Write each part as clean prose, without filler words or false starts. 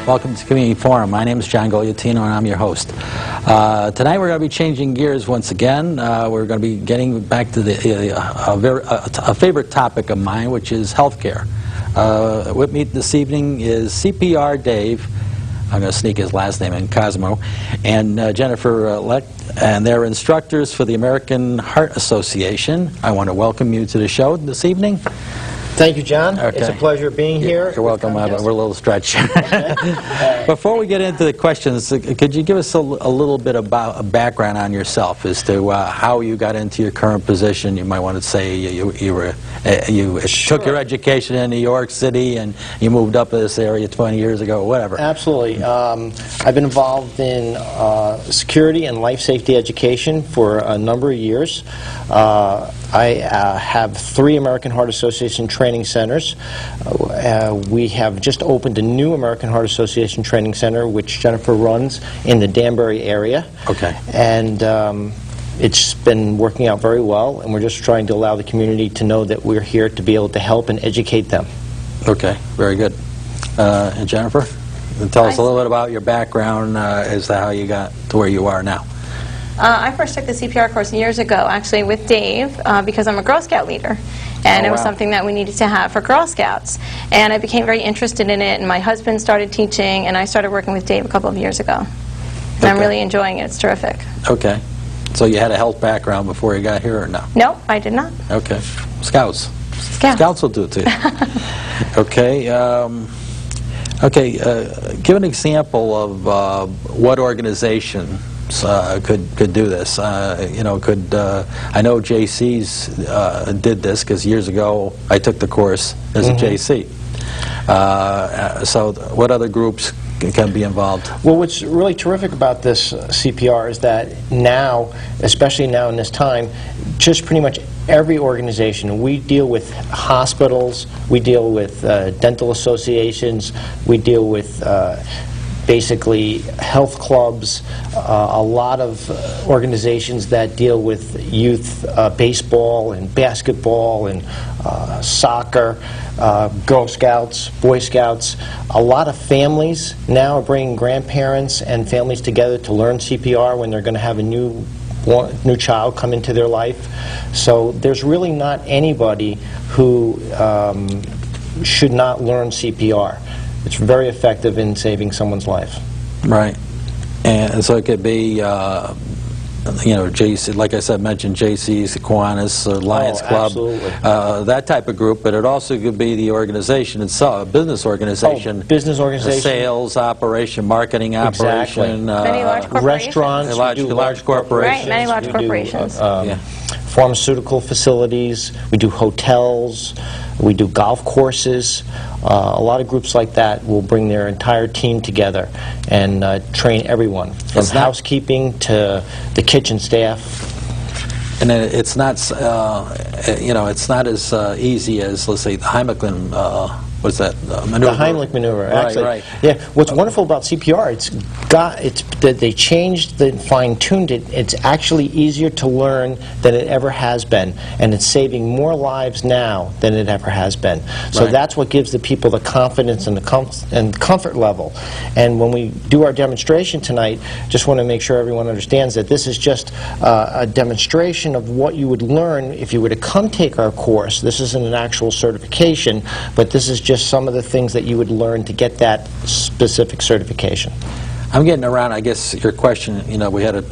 Welcome to Community Forum. My name is John Gogliatino and I'm your host. Tonight we're going to be changing gears once again. We're going to be getting back to a favorite topic of mine, which is healthcare. With me this evening is CPR Dave. I'm going to sneak his last name in, Cosmo, and Jennifer Leck, and they're instructors for the American Heart Association. I want to welcome you to the show this evening. Thank you, John. Okay. It's a pleasure being here. You're welcome. We're a little stretched. Before we get into the questions, could you give us a little bit about a background on yourself as to how you got into your current position? You might want to say you took your education in New York City and you moved up to this area 20 years ago, or whatever. Absolutely. I've been involved in security and life safety education for a number of years. I have 3 American Heart Association training centers. We have just opened a new American Heart Association training center, which Jennifer runs in the Danbury area. Okay. And it's been working out very well, and we're just trying to allow the community to know that we're here to be able to help and educate them. Okay, very good. And Jennifer, tell us a little bit about your background as to how you got to where you are now. I first took the CPR course years ago, actually, with Dave, because I'm a Girl Scout leader. And it was something that we needed to have for Girl Scouts. And I became very interested in it, and my husband started teaching, and I started working with Dave a couple of years ago. And I'm really enjoying it. It's terrific. Okay. So you had a health background before you got here, or no? No, I did not. Okay. Scouts. Scouts. Scouts will do it to you. Okay. Give an example of what organization could do this. I know JC's did this because years ago I took the course as a JC. So what other groups can be involved? Well, what's really terrific about this CPR is that now, especially now in this time, just pretty much every organization, we deal with hospitals, we deal with dental associations, we deal with basically health clubs, a lot of organizations that deal with youth baseball and basketball and soccer, Girl Scouts, Boy Scouts. A lot of families now are bringing grandparents and families together to learn CPR when they're going to have a new child come into their life. So there's really not anybody who should not learn CPR. It's very effective in saving someone's life. Right. And so it could be, JC, like I said, mentioned JC's, Kiwanis, Lions Club, that type of group, but it also could be the organization itself, a business organization. Business organization. Sales operation, marketing operation. Many large corporations. Restaurants. Large corporations. Right, many large corporations. Pharmaceutical facilities. We do hotels. We do golf courses. A lot of groups like that will bring their entire team together and train everyone, from housekeeping to the kitchen staff. And it's not, it's not as easy as, let's say, the Heimlich what's that maneuver? The Heimlich maneuver. Actually, right. Yeah. What's wonderful about CPR, it's that they changed and fine-tuned it. It's actually easier to learn than it ever has been, and it's saving more lives now than it ever has been. So that's what gives the people the confidence and the comfort level. And when we do our demonstration tonight, just want to make sure everyone understands that this is just a demonstration of what you would learn if you were to come take our course. This isn't an actual certification, but this is just some of the things that you would learn to get that specific certification. I'm getting around, I guess, your question. We had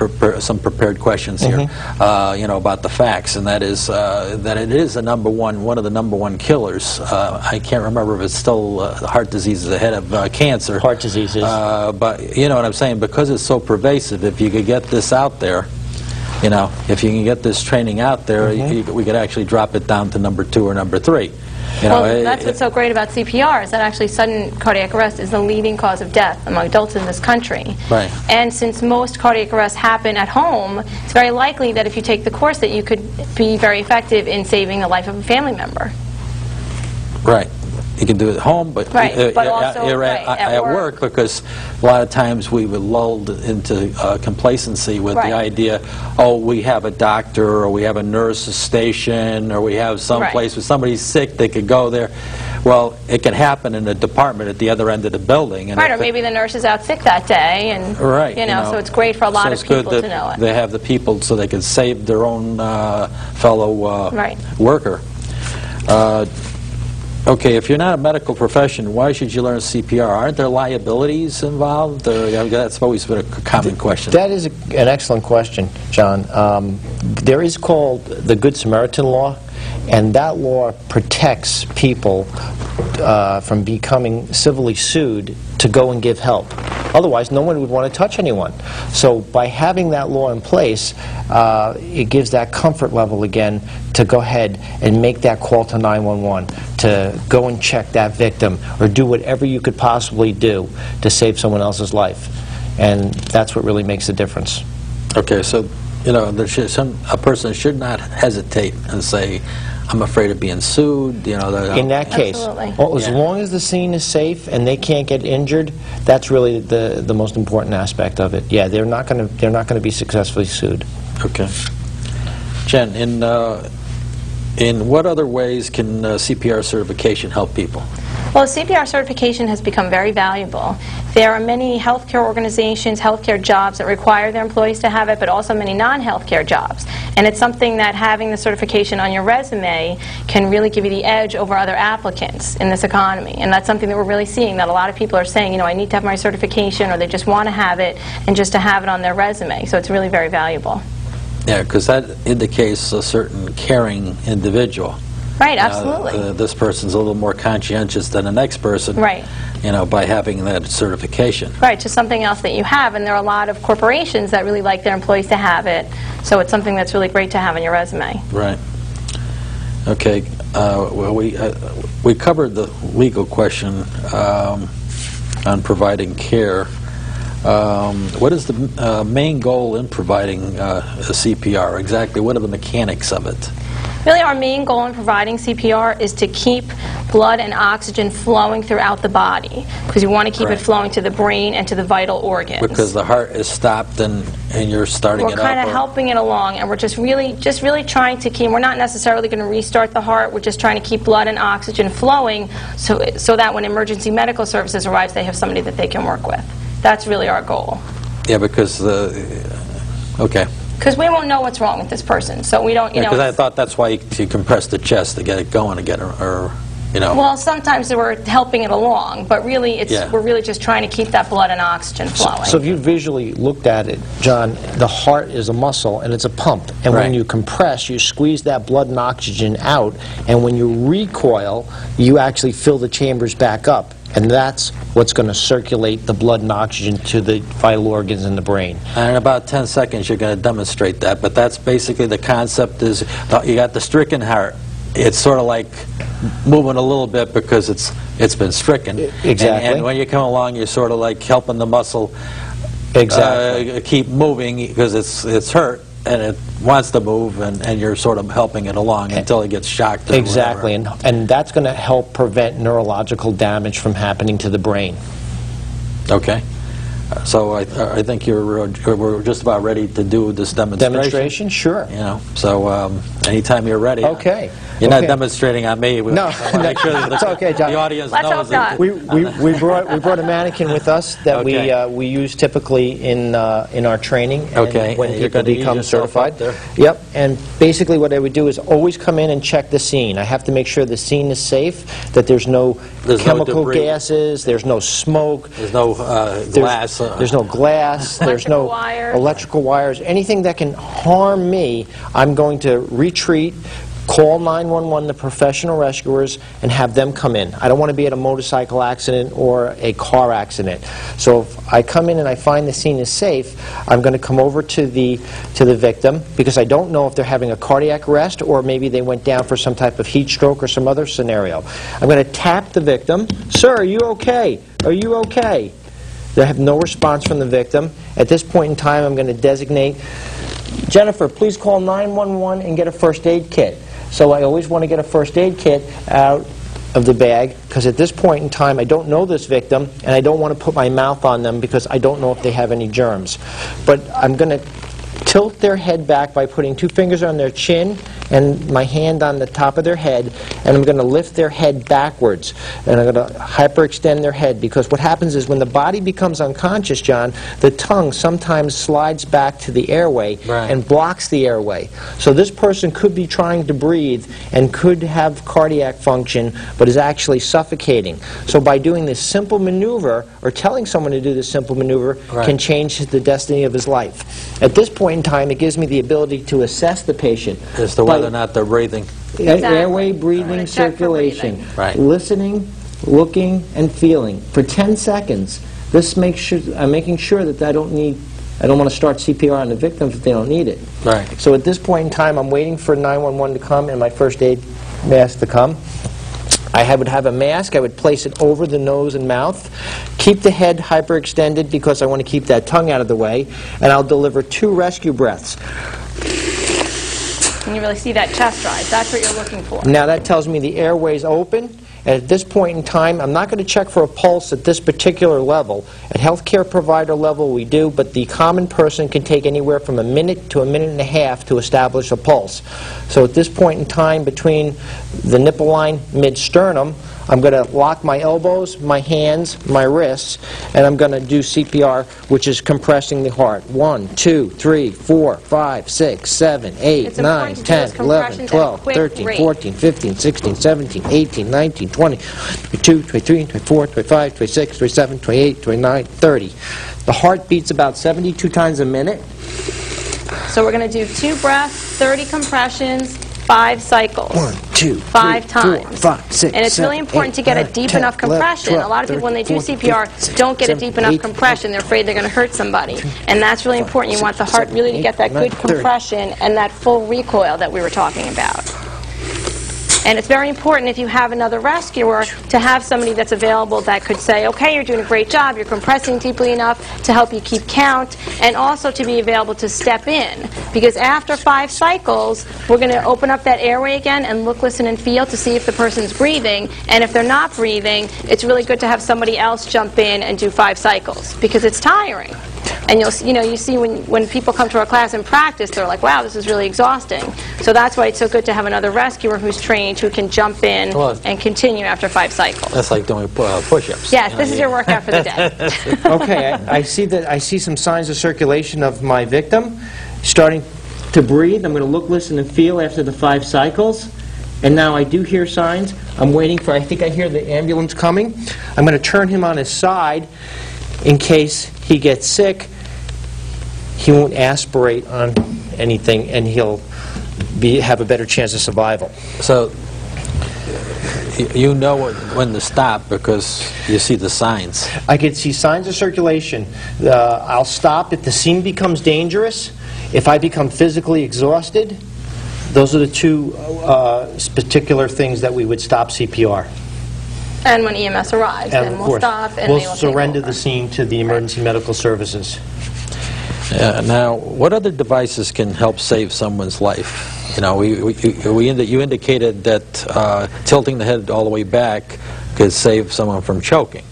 some prepared questions here, about the facts, and that is that it is one of the number one killers. I can't remember if it's still heart disease is ahead of cancer. Heart disease is. But you know what I'm saying? Because it's so pervasive, if you could get this out there, if you can get this training out there, we could actually drop it down to number 2 or number 3. That's what's so great about CPR, is that actually sudden cardiac arrest is the leading cause of death among adults in this country. Right. And since most cardiac arrests happen at home, it's very likely that if you take the course that you could be very effective in saving the life of a family member. Right. You can do it at home, but, also at work, because a lot of times we were lulled into complacency with the idea, oh, we have a doctor, or we have a nurse's station, or we have some place where somebody's sick, they could go there. Well, it can happen in a department at the other end of the building. And right, or maybe the nurse is out sick that day, and right, you know, so it's great for a lot of people to know it. They have the people so they can save their own fellow worker. Okay, if you're not a medical profession, why should you learn CPR? Aren't there liabilities involved? That's always been a common question. That is an excellent question, John. There is called the Good Samaritan Law, and that law protects people from becoming civilly sued to go and give help. Otherwise, no one would want to touch anyone. So by having that law in place, it gives that comfort level again to go ahead and make that call to 911, to go and check that victim, or do whatever you could possibly do to save someone else's life. And that's what really makes the difference. Okay, so, you know, a person should not hesitate and say, I'm afraid of being sued, you know. In that case, well, as long as the scene is safe and they can't get injured, that's really the most important aspect of it. Yeah, they're not going to be successfully sued. Okay. Jen, in what other ways can CPR certification help people? Well, CPR certification has become very valuable. There are many healthcare organizations, healthcare jobs that require their employees to have it, but also many non-healthcare jobs. And it's something that having the certification on your resume can really give you the edge over other applicants in this economy. And that's something that we're really seeing, that a lot of people are saying, you know, I need to have my certification, or they just want to have it, and just to have it on their resume. So it's really very valuable. Yeah, because that indicates a certain caring individual. Right, absolutely. This person's a little more conscientious than the next person, right, you know, by having that certification. Right, just something else that you have, and there are a lot of corporations that really like their employees to have it, so it's something that's really great to have on your resume. Right. Okay, well, we covered the legal question on providing care. What is the main goal in providing a CPR? Exactly, what are the mechanics of it? Really, our main goal in providing CPR is to keep blood and oxygen flowing throughout the body, because you want to keep it flowing to the brain and to the vital organs. Because the heart is stopped and you're starting it up. We're kind of helping it along, and we're just really trying to keep. We're not necessarily going to restart the heart. We're just trying to keep blood and oxygen flowing, so that when emergency medical services arrives, they have somebody that they can work with. That's really our goal. Yeah, because okay. Because we won't know what's wrong with this person, so we don't, you know. Because I thought that's why you compress the chest to get it going, to get it, or, you know. Well, sometimes we're helping it along, but really, we're really just trying to keep that blood and oxygen flowing. So if you visually looked at it, John, the heart is a muscle and it's a pump, and when you compress, you squeeze that blood and oxygen out, and when you recoil, you actually fill the chambers back up. And that's what's going to circulate the blood and oxygen to the vital organs in the brain. And in about 10 seconds you're going to demonstrate that, but that's basically the concept is, you got the stricken heart. It's sort of like moving a little bit because it's been stricken. Exactly. And when you come along, you're sort of like helping the muscle keep moving because it's hurt. And it wants to move, and you're sort of helping it along until it gets shocked. Exactly, and that's going to help prevent neurological damage from happening to the brain. Okay. So I think we're just about ready to do this demonstration. Demonstration, sure. You know, so anytime you're ready. Okay. You're not demonstrating on me. No, make sure that it's okay, John. The audience Let's knows hope not. We brought a mannequin with us that we use typically in our training. And when people become certified. Yep. And basically, what I would do is always come in and check the scene. I have to make sure the scene is safe, that there's no chemical gases, there's no smoke, there's no glass. There's no glass. There's no electrical wires. Anything that can harm me, I'm going to retreat. Call 911, the professional rescuers, and have them come in. I don't want to be at a motorcycle accident or a car accident. So if I come in and I find the scene is safe, I'm going to come over to the victim, because I don't know if they're having a cardiac arrest or maybe they went down for some type of heat stroke or some other scenario. I'm going to tap the victim. Sir, are you okay? Are you okay? They have no response from the victim. At this point in time, I'm going to designate, Jennifer, please call 911 and get a first aid kit. So I always want to get a first aid kit out of the bag, because at this point in time I don't know this victim and I don't want to put my mouth on them because I don't know if they have any germs. But I'm going to tilt their head back by putting 2 fingers on their chin and my hand on the top of their head, and I'm going to lift their head backwards, and I'm going to hyperextend their head, because what happens is when the body becomes unconscious, John, the tongue sometimes slides back to the airway and blocks the airway. So this person could be trying to breathe and could have cardiac function, but is actually suffocating. So by doing this simple maneuver, or telling someone to do this simple maneuver, can change the destiny of his life. At this point in time, it gives me the ability to assess the patient as to whether or not they're breathing. Airway, breathing, circulation, listening, looking, and feeling for 10 seconds. This makes sure I'm making sure that I don't want to start CPR on the victims if they don't need it. Right. So at this point in time, I'm waiting for 911 to come and my first aid mask to come. I would have a mask. I would place it over the nose and mouth. Keep the head hyperextended because I want to keep that tongue out of the way. And I'll deliver 2 rescue breaths. And you really see that chest rise. That's what you're looking for. Now that tells me the airway's open. And at this point in time, I'm not going to check for a pulse at this particular level. At healthcare provider level, we do, but the common person can take anywhere from 1 minute to 1.5 minutes to establish a pulse. So at this point in time, between the nipple line, mid-sternum, I'm going to lock my elbows, my hands, my wrists, and I'm going to do CPR, which is compressing the heart. 1, 2, 3, 4, 5, 6, 7, 8, 9, 10, 11, 12, 13, 14, 15, 16, 17, 18, 19, 20, 22, 23, 24, 25, 26, 27, 28, 29, 30. The heart beats about 72 times a minute. So we're going to do 2 breaths, 30 compressions, 5 cycles. 1, 2, 5 3, times. 4, 5, 6, and it's 7, really important 8, to get 9, a deep 10, enough 11, compression. 12, A lot of people, when they do 13, CPR, 14, don't get a 17, deep enough 18, compression. They're afraid they're going to hurt somebody. And that's really important. You want the heart really to get that good compression and that full recoil that we were talking about. And it's very important, if you have another rescuer, to have somebody that's available that could say, okay, you're doing a great job, you're compressing deeply enough to help you keep count, and also to be available to step in. Because after 5 cycles, we're going to open up that airway again and look, listen, and feel to see if the person's breathing. And if they're not breathing, it's really good to have somebody else jump in and do 5 cycles, because it's tiring. And you see when people come to our class and practice, they're like, wow, this is really exhausting. So that's why it's so good to have another rescuer who's trained, who can jump in and continue after 5 cycles. That's like doing push-ups. Yes, this is your workout for the day. Okay, I see some signs of circulation of my victim starting to breathe. I'm going to look, listen, and feel after the 5 cycles. And now I do hear signs. I'm waiting for, I think I hear the ambulance coming. I'm going to turn him on his side in case he gets sick. He won't aspirate on anything, and he'll have a better chance of survival. So you know when to stop because you see the signs. I can see signs of circulation. I'll stop if the scene becomes dangerous. If I become physically exhausted, those are the 2 particular things that we would stop CPR. And when EMS arrives, then we'll stop and we'll they will surrender take over. The scene to the emergency medical services. Now, what other devices can help save someone's life? You know, you indicated that tilting the head all the way back could save someone from choking.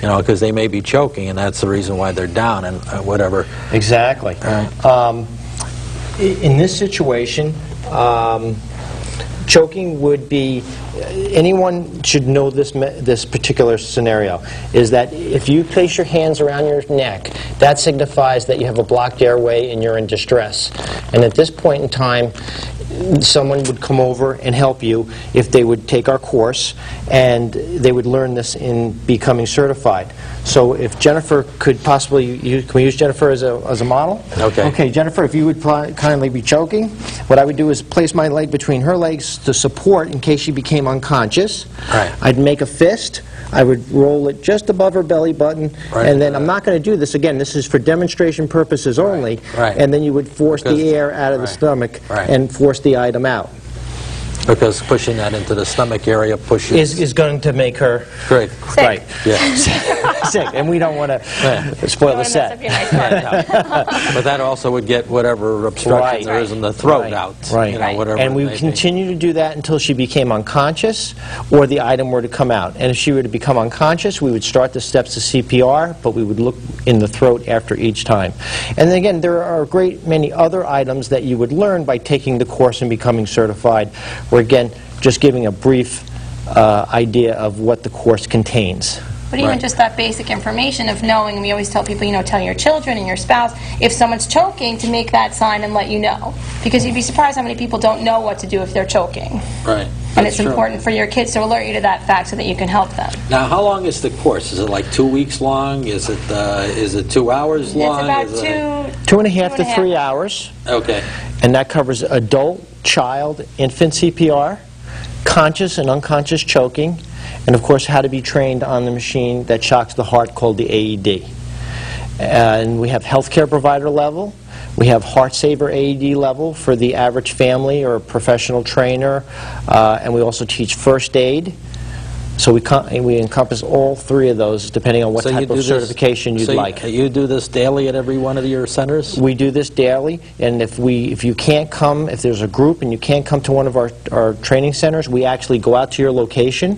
You know, because they may be choking, and that's the reason why they're down and whatever. Exactly. In this situation, choking would be, anyone should know this particular scenario, is that if you place your hands around your neck, that signifies that you have a blocked airway and you're in distress. And at this point in time, someone would come over and help you if they would take our course, and they would learn this in becoming certified. So if Jennifer could possibly, can we use Jennifer as a model? Okay. Okay, Jennifer, if you would kindly be choking, what I would do is place my leg between her legs to support in case she became unconscious. Right. I'd make a fist. I would roll it just above her belly button, and then I'm not going to do this again. This is for demonstration purposes only. Right. And then you would force the air out of the stomach and force the item out. Because pushing that into the stomach area pushes... Is going to make her... Great. Sick. Right. Yeah. Sick, and we don't want to spoil the set. But that also would get whatever obstruction there is in the throat out. Right. You know, whatever And we would continue to do that until she became unconscious or the item were to come out. And if she were to become unconscious, we would start the steps of CPR, but we would look in the throat after each time. And then again, there are a great many other items that you would learn by taking the course and becoming certified. We're again just giving a brief idea of what the course contains. But even just that basic information of knowing, we always tell people, you know, tell your children and your spouse if someone's choking to make that sign and let you know. Because you'd be surprised how many people don't know what to do if they're choking. Right. And it's important for your kids to alert you to that fact so that you can help them. Now, how long is the course? Is it like 2 weeks long? Is it 2 hours long? It's about 2.5 to 3 hours. Okay. And that covers adult, child, infant CPR, conscious and unconscious choking, and of course how to be trained on the machine that shocks the heart called the AED. And we have healthcare provider level. We have heart saver AED level for the average family or professional trainer, and we also teach first aid. So we encompass all three of those depending on what type of certification you'd like. You do this daily at every one of your centers? We do this daily, and if you can't come, if there's a group and you can't come to one of our training centers, we actually go out to your location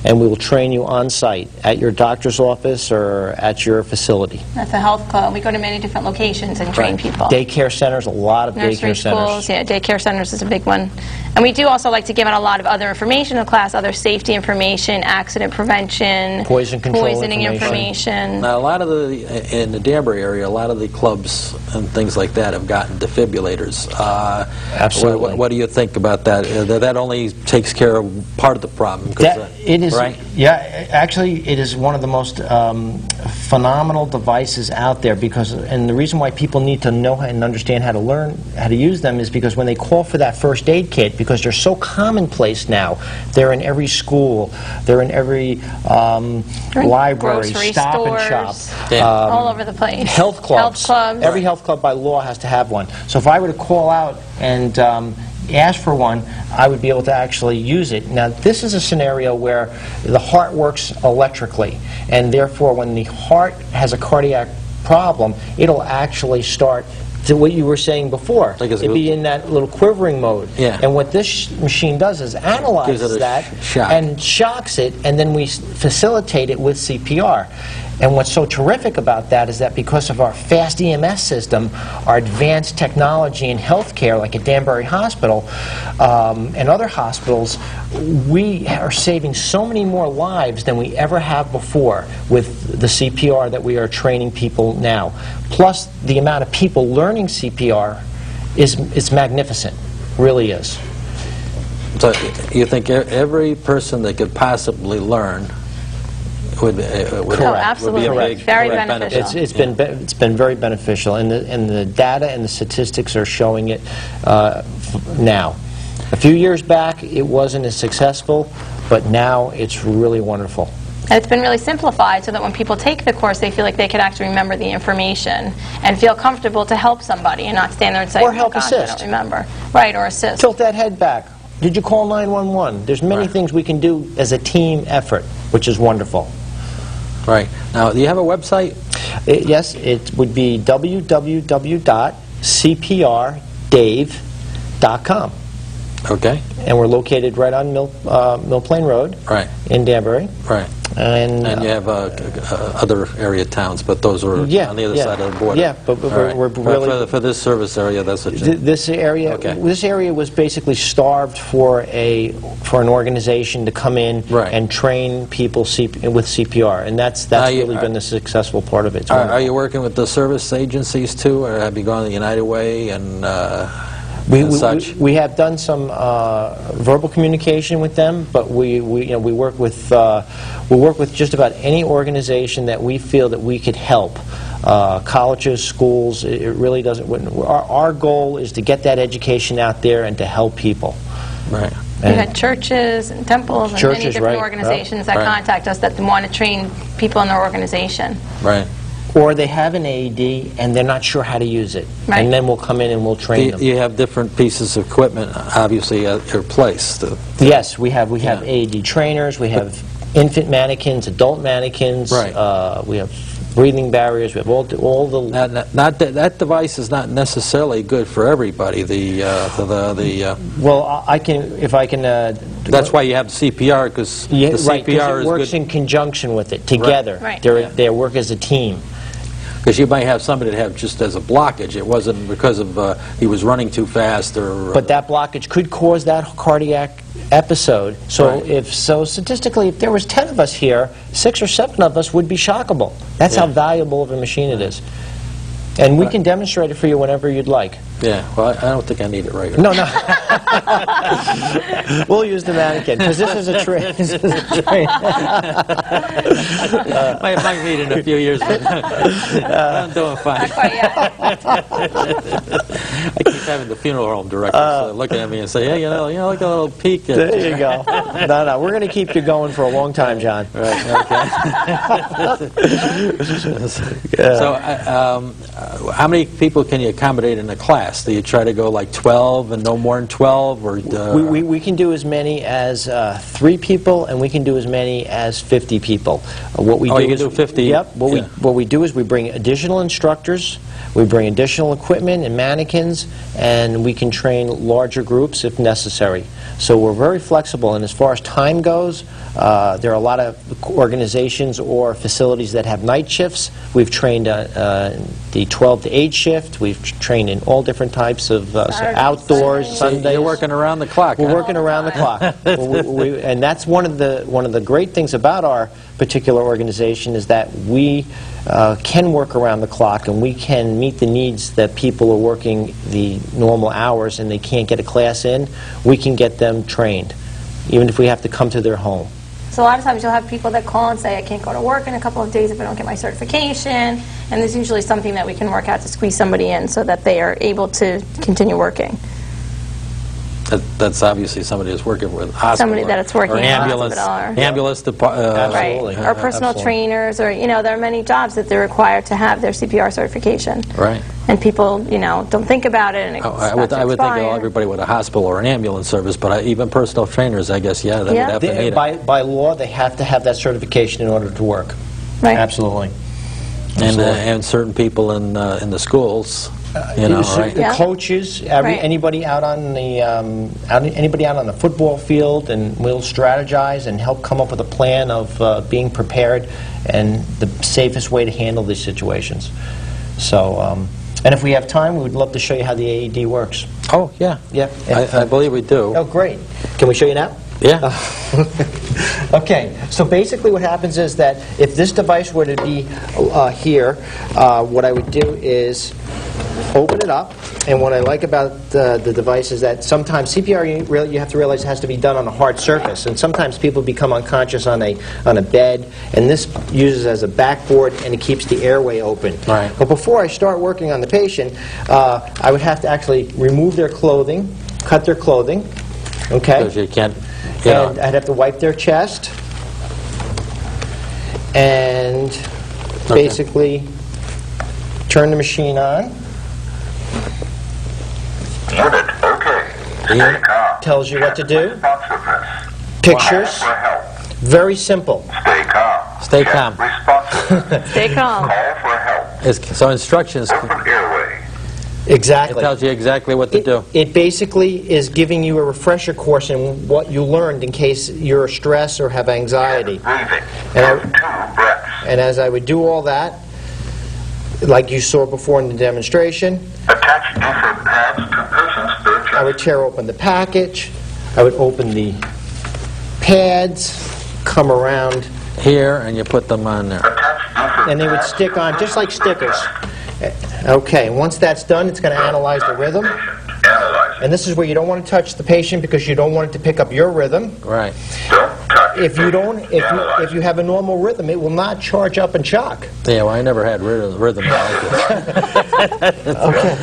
and we will train you on site at your doctor's office or at your facility. That's a health club. We go to many different locations and train people. Daycare centers, a lot of Nursery daycare centers. schools, yeah, daycare centers is a big one. And we do also like to give out a lot of other information in class, other safety information, accident prevention, poison control poisoning information. Now, a lot of in the Danbury area, a lot of the clubs and things like that have gotten defibrillators. Absolutely. What do you think about that? That only takes care of part of the problem. It is, right? Yeah, actually, it is one of the most phenomenal devices out there because, and the reason why people need to know and understand how to learn how to use them is because when they call for that first aid kit, because they're so commonplace now, they're in every school, they're in every library, stop stores, and shop, all over the place. Health clubs. Every health club by law has to have one. So if I were to call out and ask for one, I would be able to actually use it. Now, this is a scenario where the heart works electrically, and therefore when the heart has a cardiac problem, it'll actually start to what you were saying before. It'd be in that little quivering mode. Yeah. And what this machine does is analyzes that and shocks it, and then we facilitate it with CPR. And what's so terrific about that is that because of our fast EMS system, our advanced technology in healthcare, like at Danbury Hospital and other hospitals, we are saving so many more lives than we ever have before with the CPR that we are training people now. Plus, the amount of people learning CPR is magnificent, really is. So you think every person that could possibly learn would be absolutely. Very beneficial. It's been very beneficial, and the data and the statistics are showing it now. A few years back, it wasn't as successful, but now it's really wonderful. And it's been really simplified so that when people take the course, they feel like they can actually remember the information and feel comfortable to help somebody and not stand there and say, or help oh, gosh, assist. I don't remember. Right, or assist. Tilt that head back. Did you call 911? There's many things we can do as a team effort, which is wonderful. Right. Now, do you have a website? Yes, it would be www.cprdave.com. Okay. And we're located right on Mill Plain Road in Danbury. Right. And you have other area towns, but those are on the other side of the border. Yeah, but we're really... For this service area, that's what you... This area was basically starved for an organization to come in and train people with CPR, and that's really been the successful part of it. Are you working with the service agencies too, or have you gone the United Way and... We have done some verbal communication with them, but we work with just about any organization that we feel that we could help. Colleges, schools. It really doesn't. Our goal is to get that education out there and to help people. Right. We've had churches and temples and many different organizations that contact us that want to train people in their organization. Right. or they have an AED and they're not sure how to use it. Right. And then we'll come in and we'll train them. You have different pieces of equipment, obviously, at your place. Yes, we have AED trainers, we have infant mannequins, adult mannequins, Right. we have breathing barriers, we have all the... That device is not necessarily good for everybody. Well, I can, if I can... that's why you have CPR, because the right, 'cause CPR it is works good. in conjunction with it, together. Right. They work as a team. Because you might have somebody that have just as a blockage. It wasn't because of he was running too fast or... But that blockage could cause that cardiac episode. So Right. statistically, if there was 10 of us here, 6 or 7 of us would be shockable. That's how valuable of a machine it is. And we can demonstrate it for you whenever you'd like. Yeah, well, I don't think I need it right No, now. no. We'll use the mannequin, because this is a train. Might need it in a few years, but I'm doing fine. Not quite yet. I keep having the funeral home directors looking at me and say, hey, you know, look at a little peek. There you go. No, we're going to keep you going for a long time, John. Right, okay. So, how many people can you accommodate in a class? Do you try to go like 12 and no more than 12? Or we can do as many as 3 people, and we can do as many as 50 people. What we Oh, do you is, can do 50? Yep. What we do is we bring additional instructors, we bring additional equipment and mannequins, and we can train larger groups if necessary. So we're very flexible, and as far as time goes, there are a lot of organizations or facilities that have night shifts. We've trained the 12 to 8 shift. We've trained in all different types of outdoors, Sundays. You're working around the clock. We're huh? working around the clock. And that's one of the great things about our particular organization is that we can work around the clock, and we can meet the needs that people are working the normal hours and they can't get a class in. We can get them trained, even if we have to come to their home. So a lot of times you'll have people that call and say, I can't go to work in a couple of days if I don't get my certification. And there's usually something that we can work out to squeeze somebody in so that they are able to continue working. That's obviously somebody that's working with hospital. Somebody that's working or in ambulance, hospital or- ambulance department. Absolutely. Right. Or personal Absolutely. trainers, or, you know, there are many jobs that they're required to have their CPR certification. Right. And people, you know, don't think about it, and it's I would think everybody with a hospital or an ambulance service, but even personal trainers, I guess, yeah, they would have to need it. By law, they have to have that certification in order to work. Right. Absolutely. And certain people in the schools, you know, right? The Yeah. coaches, Right. anybody out on the football field, and we'll strategize and help come up with a plan of being prepared and the safest way to handle these situations. So, and if we have time, we would love to show you how the AED works. Oh, yeah. Yeah. I believe we do. Oh, great. Can we show you now? Yeah. Okay, so basically what happens is that if this device were to be here, what I would do is open it up, and what I like about the device is that sometimes CPR, you have to realize, has to be done on a hard surface, and sometimes people become unconscious on a bed, and this uses as a backboard, and it keeps the airway open. Right. But before I start working on the patient, I would have to actually remove their clothing, cut their clothing, okay? Because you can't, you know. And I'd have to wipe their chest and basically turn the machine on. Unit, okay. Stay calm. Tells you what to do. Responsiveness. Pictures. Call for help. Very simple. Stay calm. Stay Check calm. Responsiveness. Stay calm. Call for help. So instructions, it Open airway. Exactly. tells you exactly what to do. It basically is giving you a refresher course in what you learned in case you're stressed or have anxiety. Breathing. And Take 2 breaths. And as I would do all that, like you saw before in the demonstration, Attach different pads to patient's bare chest. I would tear open the package, I would open the pads, come around, Here, and you put them on there. Attach different and they would pads stick to on just like patient's bare stickers. chest. Okay, and once that's done, it's going to analyze the rhythm. Analyze it. And this is where you don't want to touch the patient because you don't want it to pick up your rhythm. Right. Don't touch If you don't, Analyze if you have a normal rhythm, it will not charge up and shock. Yeah, well, I never had rhythm like this. Okay.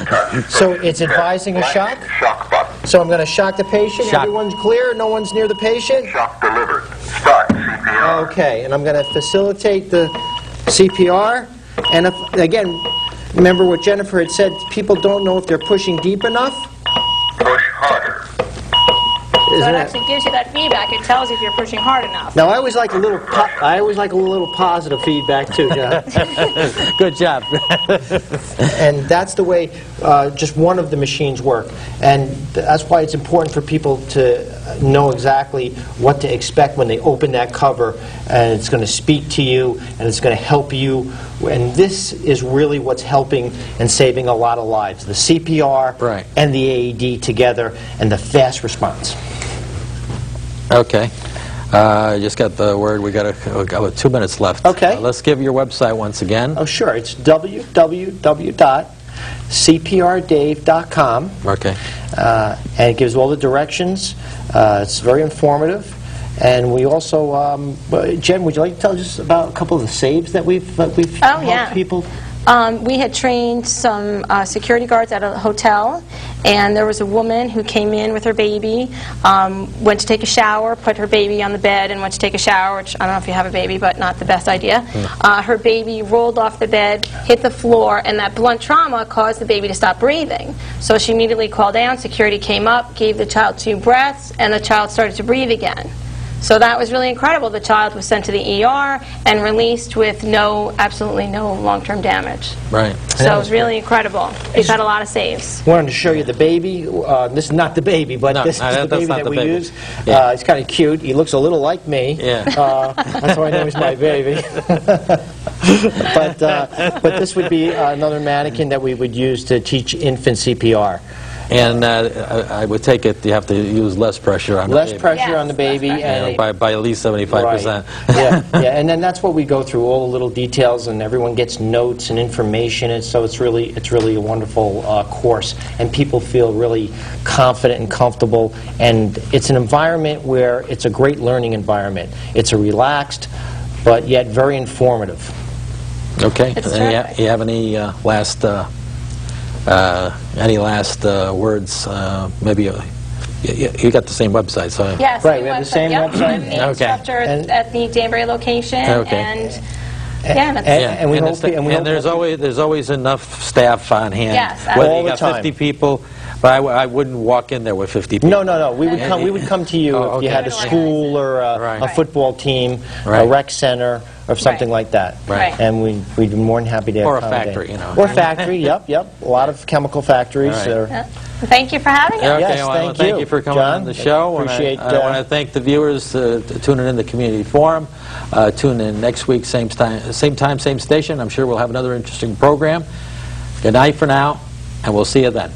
So it's advising a shock. Shock button. So I'm going to shock the patient. Shock. Everyone's clear. No one's near the patient. Shock delivered. Start CPR. Okay, and I'm going to facilitate the CPR. And again, remember what Jennifer had said, people don't know if they're pushing deep enough. Push harder. So Isn't it it? actually gives you that feedback. It tells you if you're pushing hard enough. Now, I always like a little positive feedback too, John. Good job. And that's the way just one of the machines work. And that's why it's important for people to know exactly what to expect when they open that cover. And it's going to speak to you, and it's going to help you. And this is really what's helping and saving a lot of lives. The CPR Right. and the AED together, and the fast response. Okay. I just got the word. We got about 2 minutes left. Okay. Let's give your website once again. Oh, sure. It's www.cprdave.com. Okay. And it gives all the directions. It's very informative. And we also, Jen, would you like to tell us about a couple of the saves that we've helped people? We had trained some security guards at a hotel, and there was a woman who came in with her baby, went to take a shower, put her baby on the bed, and went to take a shower, which I don't know if you have a baby, but not the best idea. Her baby rolled off the bed, hit the floor, and that blunt trauma caused the baby to stop breathing. So she immediately called down, security came up, gave the child 2 breaths, and the child started to breathe again. So that was really incredible. The child was sent to the ER and released with absolutely no long-term damage. Right. So it was really incredible. We've had a lot of saves. Wanted to show you the baby. This is not the baby, but No, this is the that's baby not that the we baby. use. Yeah. He's kind of cute. He looks a little like me. Yeah. That's why I know he's my baby. But this would be another mannequin that we would use to teach infant CPR. And I would take it you have to use less pressure on the baby. Less pressure on the Yes, baby. less pressure. And By at least 75%. Right. Yeah, and then that's what we go through, all the little details, and everyone gets notes and information, and so it's really a wonderful course, and people feel really confident and comfortable, and it's an environment where it's a great learning environment. It's a relaxed, but yet very informative. Okay. It's And terrific. you have any last words? Maybe you got the same website, so Yes, Right, we have the same yep. website. I'm the Okay. instructor at the Danbury location, Okay. and yeah, that's And we and, hope- it's- and we and hope- there's always enough staff on hand. Yes, Whether all you the got time. 50 people, but I wouldn't walk in there with 50 people. No. We would come to you Oh, if you okay. had a school or Right. a football team, a Right. rec center, or something Right. like that. Right. And we'd be more than happy to Or a accommodate. factory, you know. Or factory, yep. A lot of chemical factories. All right. Yeah. Thank you for having us. Okay, Yes, well, thank thank you. you for coming John, on the show. appreciate, I want to thank the viewers tuning in the Community Forum. Tune in next week, same time, same station. I'm sure we'll have another interesting program. Good night for now, and we'll see you then.